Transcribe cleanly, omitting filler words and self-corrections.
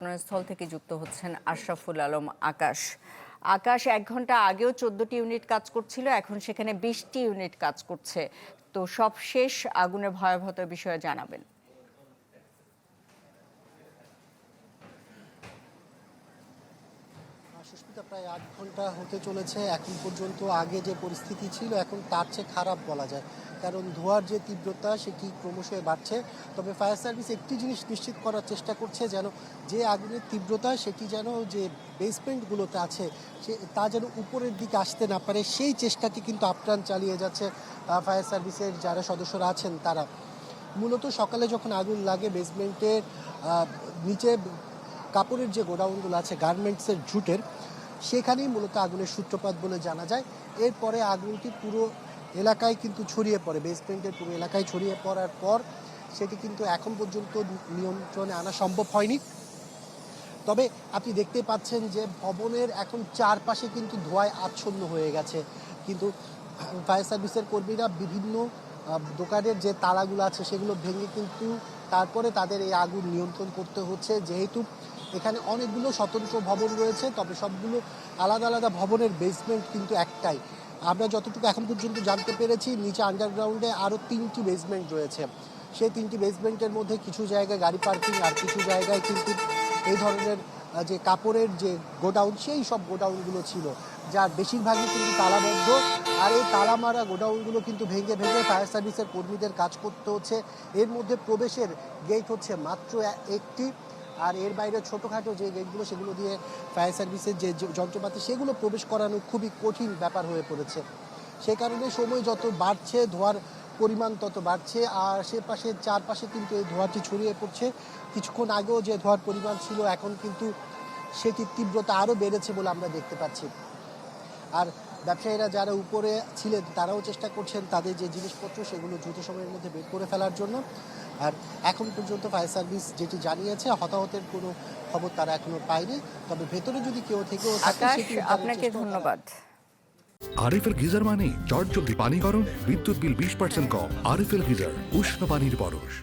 ঘটনাস্থল থেকে যুক্ত হচ্ছেন আশরাফুল আলম আকাশ। আকাশ ১ ঘন্টা আগেও ১৪টি ইউনিট কাজ করছিল, এখন সেখানে ২০টি ইউনিট কাজ করছে। তো সব শেষ আগুনের ভয়াবহতার বিষয়ে জানাবেন। সুস্মিতা, প্রায় ৮ ঘন্টা হতে চলেছে। এখন পর্যন্ত আগে যে পরিস্থিতি ছিল এখন তার চেয়ে খারাপ বলা যায়, কারণ ধোঁয়ার যে তীব্রতা সেটি ক্রমশ বাড়ছে। তবে ফায়ার সার্ভিস একটি জিনিস নিশ্চিত করার চেষ্টা করছে, যেন যে আগুনের তীব্রতা সেটি যেন যে বেসমেন্টগুলোতে আছে তা যেন উপরের দিকে আসতে না পারে, সেই চেষ্টাটি কিন্তু আপ্রাণ চালিয়ে যাচ্ছে ফায়ার সার্ভিসের যারা সদস্যরা আছেন তারা। মূলত সকালে যখন আগুন লাগে বেসমেন্টের নিচে কাপড়ের যে গোডাউনগুলো আছে গার্মেন্টসের জুটের, সেখানেই মূলত আগুনের সূত্রপাত বলে জানা যায়। এরপরে আগুনটি পুরো এলাকায় কিন্তু ছড়িয়ে পড়ে, বেসমেন্টের পুরো এলাকায় ছড়িয়ে পড়ার পর সেটি কিন্তু এখন পর্যন্ত নিয়ন্ত্রণে আনা সম্ভব হয়নি। তবে আপনি দেখতে পাচ্ছেন যে ভবনের এখন চারপাশে কিন্তু ধোঁয়ায় আচ্ছন্ন হয়ে গেছে। কিন্তু ফায়ার সার্ভিসের কর্মীরা বিভিন্ন দোকানের যে তালাগুলো আছে সেগুলো ভেঙে কিন্তু তারপরে তাদের এই আগুন নিয়ন্ত্রণ করতে হচ্ছে, যেহেতু এখানে অনেকগুলো স্বতন্ত্র ভবন রয়েছে, তবে সবগুলো আলাদা আলাদা ভবনের বেসমেন্ট কিন্তু একটাই। আমরা যতটুকু এখন পর্যন্ত জানতে পেরেছি, নিচে আন্ডারগ্রাউন্ডে আরও 3টি বেসমেন্ট রয়েছে। সেই 3টি বেসমেন্টের মধ্যে কিছু জায়গায় গাড়ি পার্কিং, আর কিছু জায়গায় কিন্তু এই ধরনের যে কাপড়ের যে গোডাউন সেই সব গোডাউনগুলো ছিল, যার বেশিরভাগই কিন্তু তালাবদ্ধ। আর এই তালা মারা গোডাউনগুলো কিন্তু ভেঙে ভেঙে ফায়ার সার্ভিসের কর্মীদের কাজ করতে হচ্ছে। এর মধ্যে প্রবেশের গেট হচ্ছে মাত্র একটি, আর এর বাইরে ছোটোখাটো যে গেটগুলো সেগুলো দিয়ে ফায়ার সার্ভিসের যে যন্ত্রপাতি সেগুলো প্রবেশ করানো খুবই কঠিন ব্যাপার হয়ে পড়েছে। সে কারণে সময় যত বাড়ছে ধোঁয়ার পরিমাণ তত বাড়ছে, আর আশেপাশের চারপাশে কিন্তু এই ধোঁয়াটি ছড়িয়ে পড়ছে। কিছুক্ষণ আগেও যে ধোঁয়ার পরিমাণ ছিল এখন কিন্তু সেটির তীব্রতা আরও বেড়েছে বলে আমরা দেখতে পাচ্ছি। আর ব্যবসায়ীরা যারা উপরে ছিলেন তারাও চেষ্টা করছেন তাদের যে জিনিসপত্র সেগুলো দ্রুত সময়ের মধ্যে বের করে ফেলার জন্য। আর এখন পর্যন্ত ফায়ার সার্ভিস যেটি জানিয়েছে, হতাহতের কোনো খবর তারা এখনো পায়নি। তবে ভেতরে যদি কেউ থেকেও থাকে আকাশ, সেটি আপনাকে ধন্যবাদ। আরএফএল গিজার মানে চটজলদি পানি গরম, বিদ্যুৎ বিল 20% কম। আরএফএল গিজার, উষ্ণ পানির পরশ।